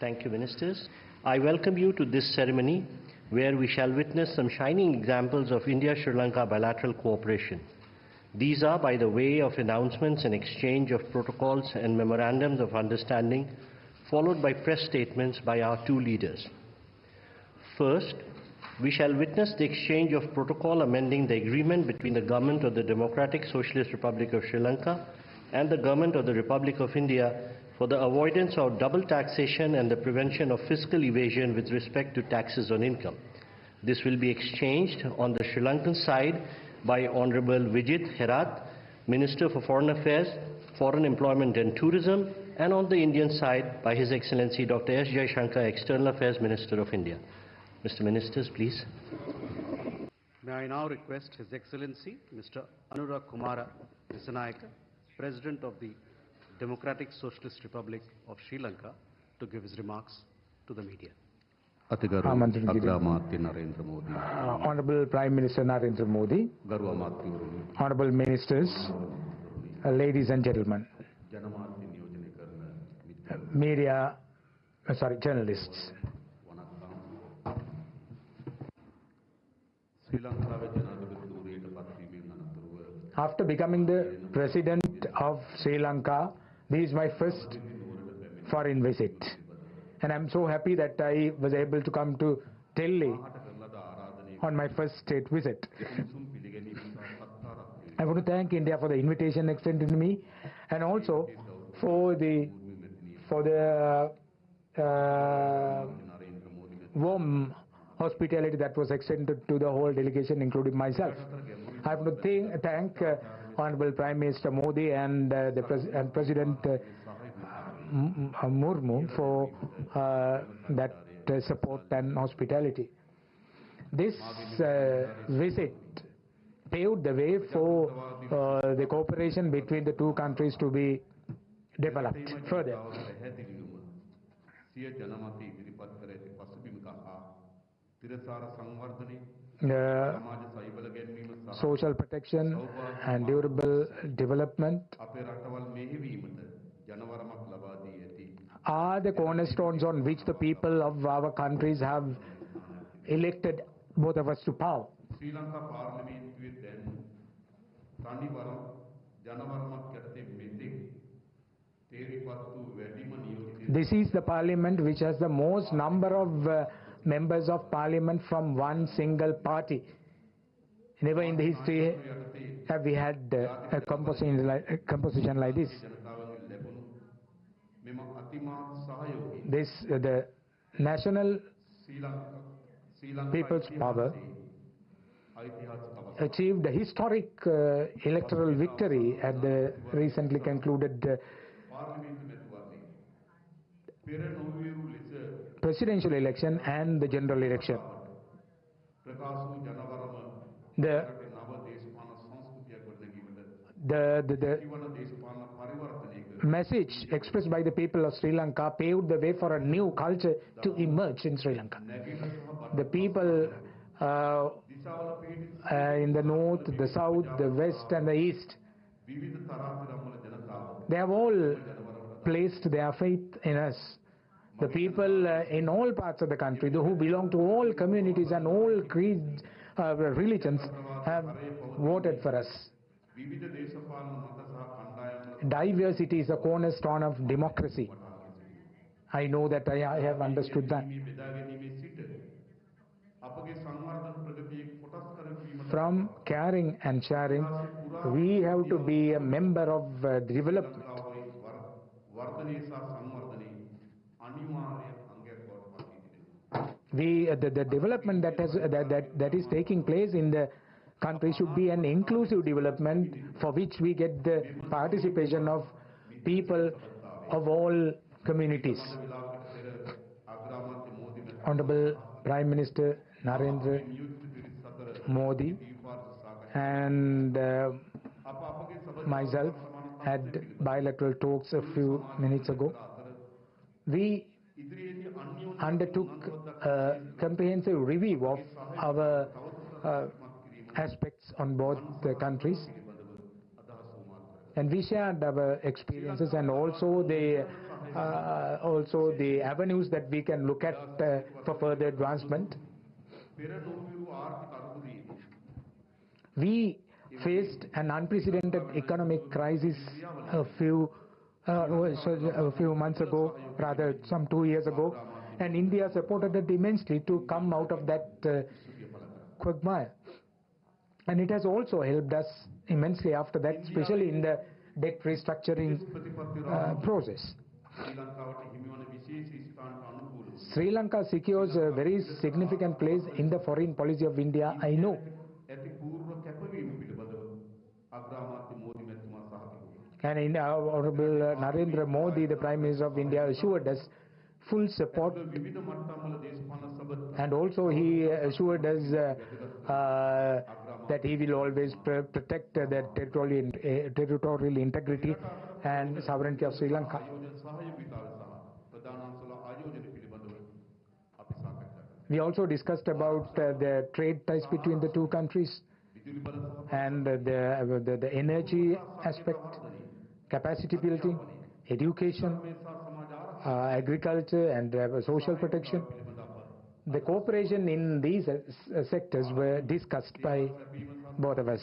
Thank you, Ministers. I welcome you to this ceremony where we shall witness some shining examples of India-Sri Lanka bilateral cooperation. These are by the way of announcements and exchange of protocols and memorandums of understanding, followed by press statements by our two leaders. First, we shall witness the exchange of protocol amending the agreement between the Government of the Democratic Socialist Republic of Sri Lanka and the Government of the Republic of India for the avoidance of double taxation and the prevention of fiscal evasion with respect to taxes on income. This will be exchanged on the Sri Lankan side by Honorable Vijit Herat, Minister for Foreign Affairs, Foreign Employment and Tourism, and on the Indian side by His Excellency Dr. S. Jaishankar, External Affairs Minister of India. Mr. Ministers, please. May I now request His Excellency Mr. Anurag Kumara Dissanayake, President of the Democratic Socialist Republic of Sri Lanka, to give his remarks to the media. Honorable Prime Minister Narendra Modi, Honorable Ministers, ladies and gentlemen, journalists. After becoming the President of Sri Lanka, this is my first foreign visit. And I'm so happy that I was able to come to Delhi on my first state visit. I want to thank India for the invitation extended to me, and also for the warm hospitality that was extended to the whole delegation, including myself. I want to thank Honorable Prime Minister Modi and President Murmu for that support and hospitality. This visit paved the way for the cooperation between the two countries to be developed further. Social protection and durable development are the cornerstones on which the people of our countries have elected both of us to power. This is the parliament which has the most number of members of parliament from one single party. Never in the history have we had a composition like this. The National People's Power achieved a historic electoral victory at the recently concluded presidential election and the general election. The message expressed by the people of Sri Lanka paved the way for a new culture to emerge in Sri Lanka. The people in the north, the south, the west and the east, they have all placed their faith in us. The people in all parts of the country, who belong to all communities and all creeds, religions, have voted for us. Diversity is a cornerstone of democracy. I know that I have understood that. From caring and sharing, we have to be a member of development. The development that is taking place in the country should be an inclusive development for which we get the participation of people of all communities. Honorable Prime Minister Narendra Modi and myself had bilateral talks a few minutes ago. We undertook a comprehensive review of our aspects on both the countries, and we shared our experiences and also the also the avenues that we can look at for further advancement. We faced an unprecedented economic crisis a few months ago, rather some 2 years ago, and India supported it immensely to come out of that quagmire. And it has also helped us immensely after that, especially in the debt restructuring process. Sri Lanka secures a very significant place in the foreign policy of India, I know. And in Honorable Narendra Modi, the Prime Minister of India, assured us full support, and also he assured us that he will always protect the territorial integrity and sovereignty of Sri Lanka. We also discussed about the trade ties between the two countries and the energy aspect, capacity building, education, agriculture and social protection. The cooperation in these sectors were discussed by both of us.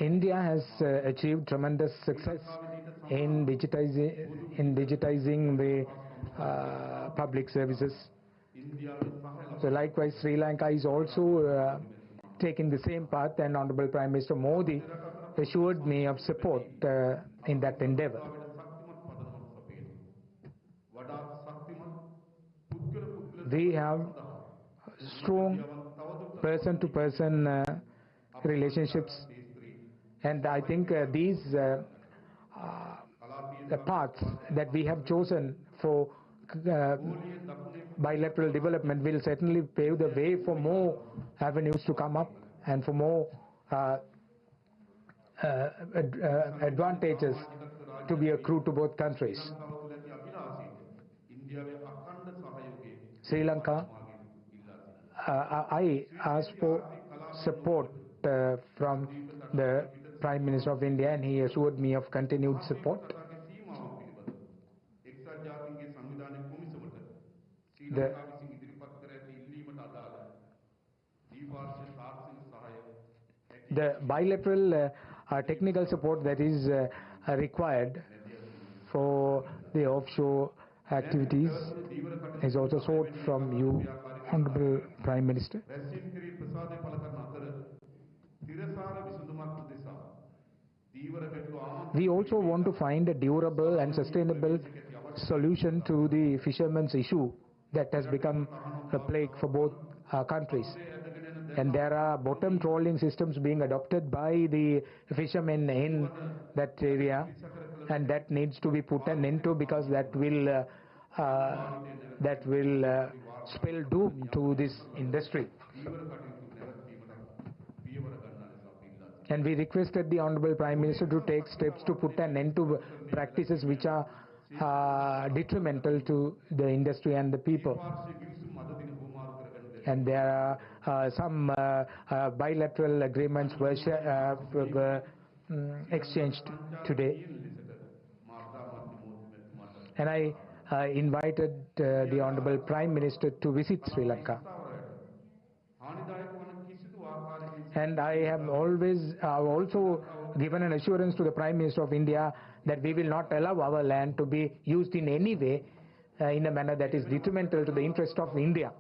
India has achieved tremendous success in digitizing the public services. So likewise, Sri Lanka is also taking the same path, and Honorable Prime Minister Modi assured me of support in that endeavor. We have strong person-to-person relationships, and I think these the paths that we have chosen for bilateral development will certainly pave the way for more avenues to come up and for more advantages to be accrued to both countries. Sri Lanka, I asked for support from the Prime Minister of India, and he assured me of continued support. The bilateral technical support that is required for the offshore activities is also sought from you, Honorable Prime Minister. We also want to find a durable and sustainable solution to the fishermen's issue that has become a plague for both countries. And there are bottom trawling systems being adopted by the fishermen in that area, and that needs to be put an end to, because that will spell doom to this industry. And we requested the Honorable Prime Minister to take steps to put an end to practices which are detrimental to the industry and the people. And there are some bilateral agreements were exchanged today. And I invited the Honorable Prime Minister to visit Sri Lanka. And I have also given an assurance to the Prime Minister of India that we will not allow our land to be used in any way in a manner that is detrimental to the interest of India.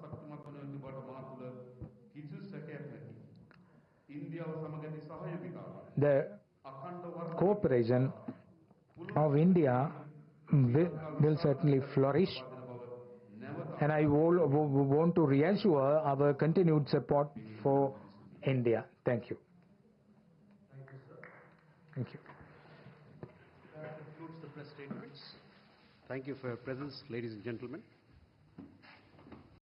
The cooperation of India will certainly flourish, and I want to reassure our continued support for India. Thank you. Thank you, sir. Thank you. That concludes the press statements. Thank you for your presence, ladies and gentlemen.